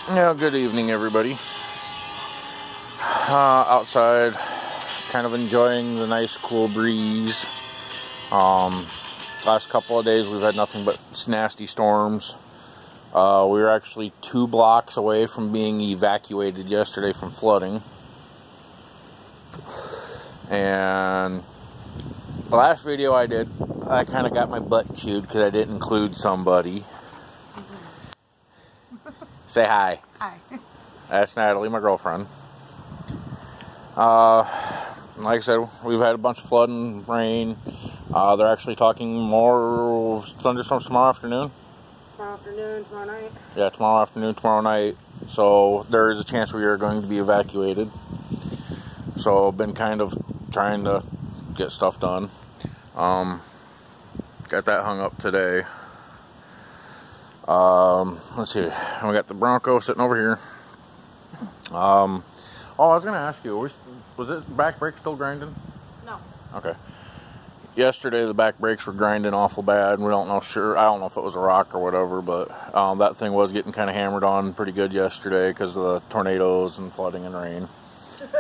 Yeah, good evening, everybody. Outside, kind of enjoying the nice cool breeze. Last couple of days we've had nothing but nasty storms. We were actually 2 blocks away from being evacuated yesterday from flooding. And the last video I did, I kind of got my butt chewed because I didn't include somebody. Say hi. Hi. That's Natalie, my girlfriend. Like I said, we've had a bunch of flooding, rain. They're actually talking more thunderstorms tomorrow afternoon. Tomorrow afternoon, tomorrow night. Yeah, tomorrow afternoon, tomorrow night. So there is a chance we are going to be evacuated. So I've been kind of trying to get stuff done. Got that hung up today. Let's see. We got the Bronco sitting over here. Oh, I was going to ask you, was this back brake still grinding? No. Okay. Yesterday the back brakes were grinding awful bad. We don't know I don't know if it was a rock or whatever, but that thing was getting kind of hammered on pretty good yesterday because of the tornadoes and flooding and rain.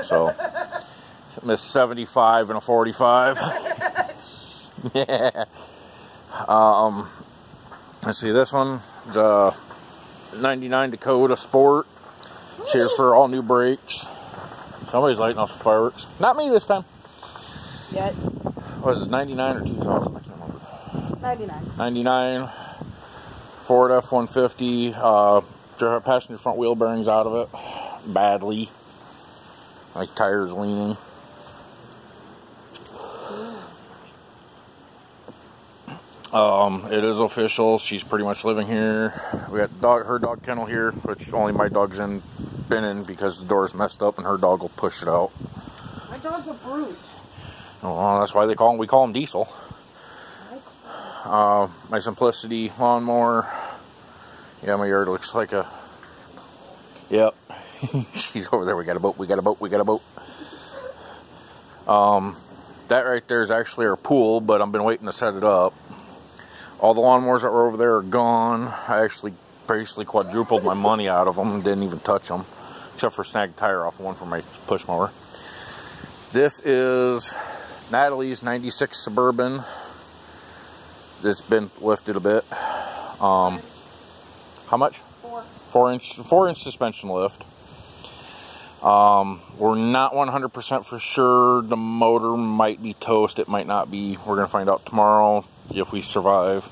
So, missed 75 and a 45. Yeah. Let's see, this one, the 99 Dakota Sport. It's here for all new brakes. Somebody's lighting off the fireworks. Not me this time. Yet. Was it 99 or 2000? I can't remember. 99. 99. Ford F-150. Passenger front wheel bearings out of it. Badly. Like tires leaning. It is official. She's pretty much living here. We got her dog kennel here, which only my dog's been in because the door's messed up and her dog will push it out. My dog's a Bruce. Oh, that's why we call him Diesel. My Simplicity lawnmower. Yeah, my yard looks like a. Yep. She's over there. We got a boat. We got a boat. We got a boat. That right there is actually our pool, but I've been waiting to set it up. All the lawnmowers that were over there are gone. I actually basically quadrupled my money out of them and didn't even touch them, except for snag tire off one for my push mower. This is Natalie's 96 Suburban. It's been lifted a bit. How much? 4 inch suspension lift. We're not 100% for sure. The motor might be toast. It might not be. We're going to find out tomorrow if we survive.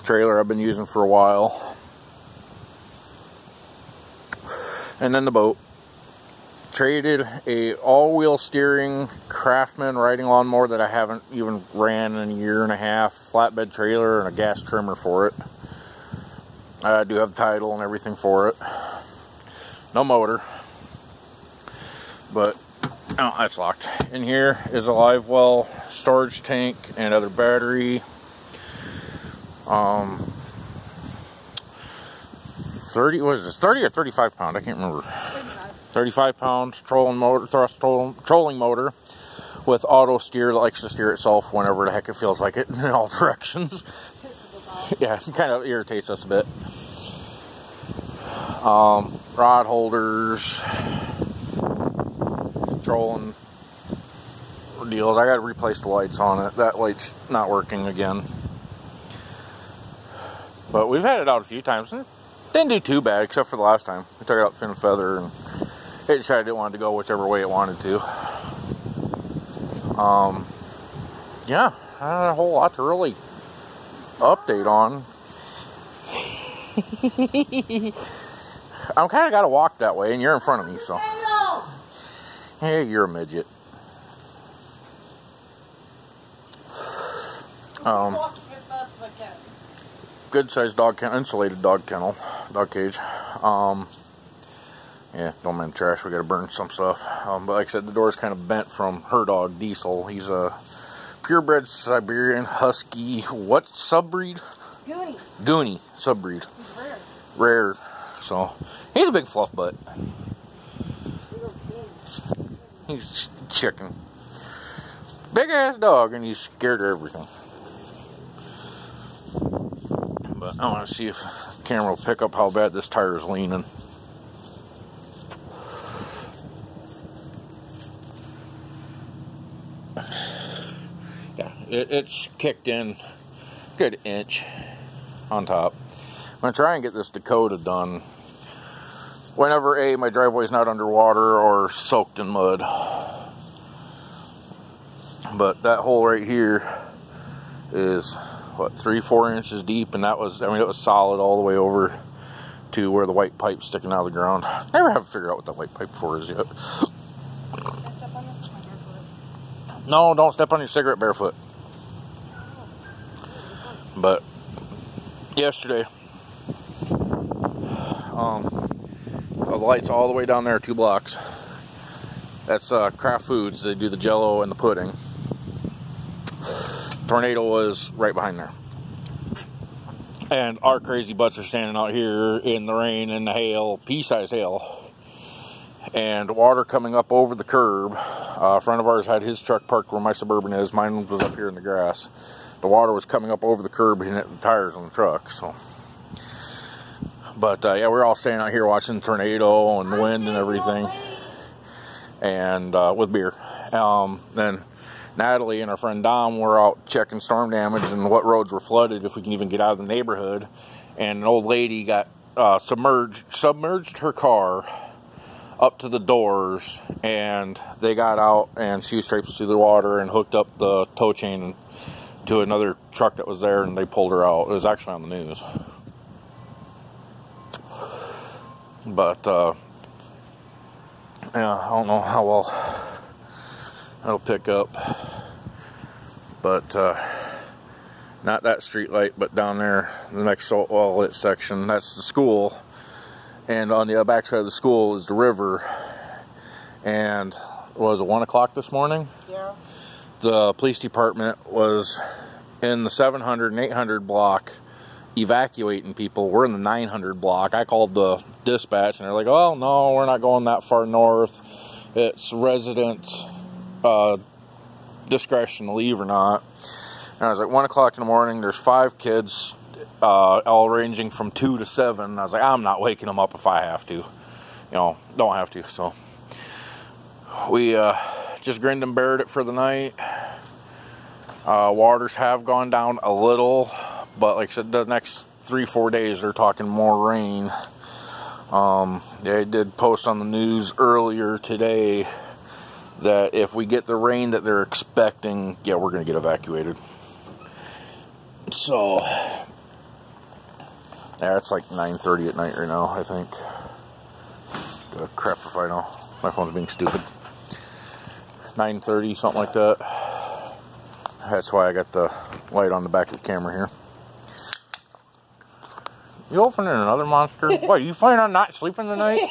Trailer I've been using for a while. And then the boat. Traded a all-wheel steering Craftsman riding lawnmower that I haven't even ran in a year and a half. Flatbed trailer and a gas trimmer for it. I do have the title and everything for it. No motor. But, oh, that's locked. In here is a live well storage tank and other battery. 30 or 35 pound? I can't remember. 35 pound trolling motor, trolling motor with auto steer that likes to steer itself whenever the heck it feels like it in all directions. Yeah, it kind of irritates us a bit. Rod holders, trolling deals. I got to replace the lights on it. That light's not working again. But we've had it out a few times and it didn't do too bad, except for the last time. We took it out fin and feather and it decided it wanted to go whichever way it wanted to. Yeah, not a whole lot to really update on. I'm kind of got to walk that way, and you're in front of me, so. Hey, you're a midget. Good sized dog kennel, insulated dog kennel, dog cage. Yeah, don't mind the trash. We got to burn some stuff. But like I said, the door's kind of bent from her dog, Diesel. He's a purebred Siberian Husky. What subbreed? Goonie. Goonie subbreed. He's rare. Rare. So he's a big fluff butt. He's chicken. Big ass dog, and he's scared of everything. But I want to see if the camera will pick up how bad this tire is leaning. Yeah, it's kicked in a good inch on top. I'm going to try and get this Dakota done whenever my driveway's not underwater or soaked in mud. But that hole right here is, what, 3-4 inches deep, and that was, I mean, it was solid all the way over to where the white pipe's sticking out of the ground. I never have figured out what that white pipe for is yet. No, don't step on your cigarette barefoot. But yesterday, the lights all the way down there, 2 blocks. That's Kraft Foods. They do the Jello and the pudding. Tornado was right behind there. And our crazy butts are standing out here in the rain and the hail, pea-sized hail. And water coming up over the curb. A friend of ours had his truck parked where my Suburban is. Mine was up here in the grass. The water was coming up over the curb and hitting the tires on the truck. So, but yeah, we're all staying out here watching the tornado and the wind and everything. And with beer. Then Natalie and our friend Dom were out checking storm damage and what roads were flooded, if we can even get out of the neighborhood. And an old lady got submerged her car up to the doors, and they got out, and she was traipsing through the water and hooked up the tow chain to another truck that was there, and they pulled her out. It was actually on the news. But yeah, I don't know how well that'll pick up, but not that street light, but down there, the next well-lit section, that's the school, and on the backside of the school is the river. And was it 1 o'clock this morning? Yeah. The police department was in the 700 and 800 block evacuating people. We're in the 900 block. I called the dispatch, and they're like, "Oh no, we're not going that far north. It's residents' discretion to leave or not." And I was like, 1 o'clock in the morning, there's 5 kids, all ranging from 2 to 7. I was like, I'm not waking them up if I have to. You know, don't have to. So we just grinned and bared it for the night. Waters have gone down a little, but like I said, the next 3-4 days they're talking more rain. They did post on the news earlier today that if we get the rain that they're expecting, yeah, we're going to get evacuated. So, yeah, it's like 9:30 at night right now, I think. Crap if I know. My phone's being stupid. 9:30, something like that. That's why I got the light on the back of the camera here. You opening another monster? What, you planning on not sleeping tonight?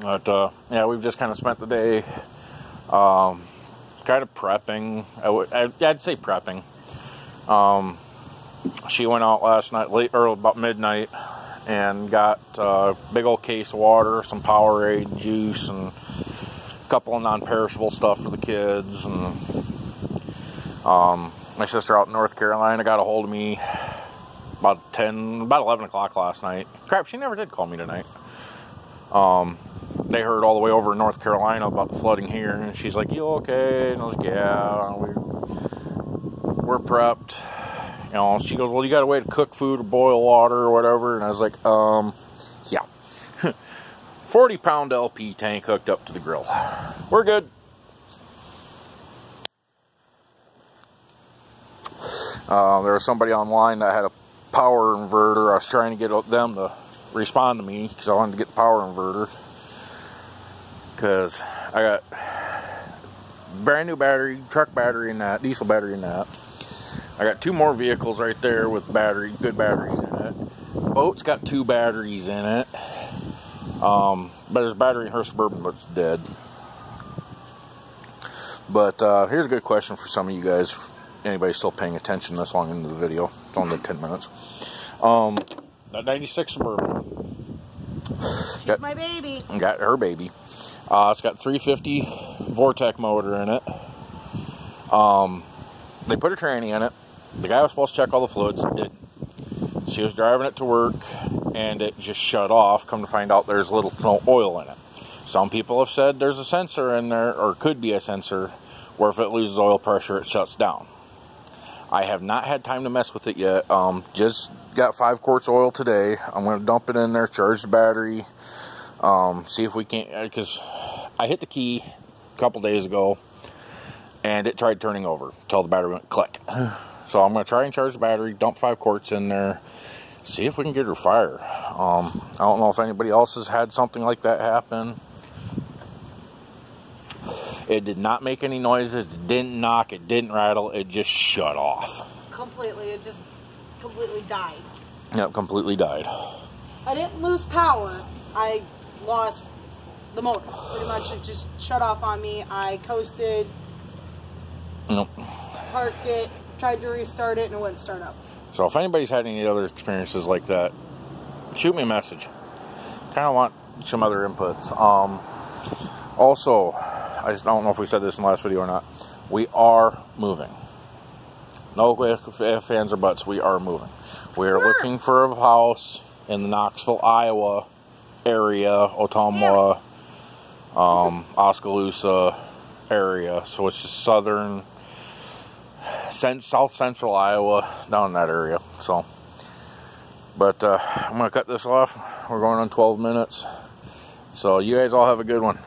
But, yeah, we've just kind of spent the day, kind of prepping. I'd say prepping. She went out last night, or about midnight, and got a big old case of water, some Powerade juice, and a couple of non-perishable stuff for the kids. And my sister out in North Carolina got a hold of me about 11 o'clock last night. Crap, she never did call me tonight. They heard all the way over in North Carolina about the flooding here, and she's like, "You okay?" And I was like, "Yeah, we're prepped." You know, she goes, "Well, you got a way to cook food or boil water or whatever?" And I was like, yeah. 40-pound LP tank hooked up to the grill. We're good. There was somebody online that had a power inverter. I was trying to get them to respond to me because I wanted to get the power inverter. Because I got brand new battery, truck battery in that, diesel battery in that. I got 2 more vehicles right there with good batteries in it. Boat's got 2 batteries in it. But there's a battery in her Suburban, but it's dead. But here's a good question for some of you guys. Anybody still paying attention this long into the video? It's only been 10 minutes. That 96 Suburban. She's my baby. Got her baby. It's got 350 Vortec motor in it. They put a tranny in it. The guy was supposed to check all the fluids, didn't. She was driving it to work, and it just shut off. Come to find out there's no oil in it. Some people have said there's a sensor in there, or could be a sensor, where if it loses oil pressure, it shuts down. I have not had time to mess with it yet. Just got 5 quarts of oil today. I'm going to dump it in there, charge the battery, see if we can't, because I hit the key a couple days ago, and it tried turning over until the battery went click. So I'm going to try and charge the battery, dump 5 quarts in there, see if we can get her fire. I don't know if anybody else has had something like that happen. It did not make any noises, it didn't knock, it didn't rattle, it just shut off. Completely, it just completely died. Yep, completely died. I didn't lose power, I lost the motor. Pretty much it just shut off on me. I coasted, nope. Parked it, tried to restart it, and it wouldn't start up. So if anybody's had any other experiences like that, shoot me a message. Kind of want some other inputs. Also, I just don't know if we said this in the last video or not. We are moving. No ifs, ands, or buts. We are moving. We are looking for a house in the Knoxville, Iowa area, Ottumwa, Oskaloosa area. So it's just southern, south central Iowa, down in that area. So, but I'm going to cut this off. We're going on 12 minutes. So you guys all have a good one.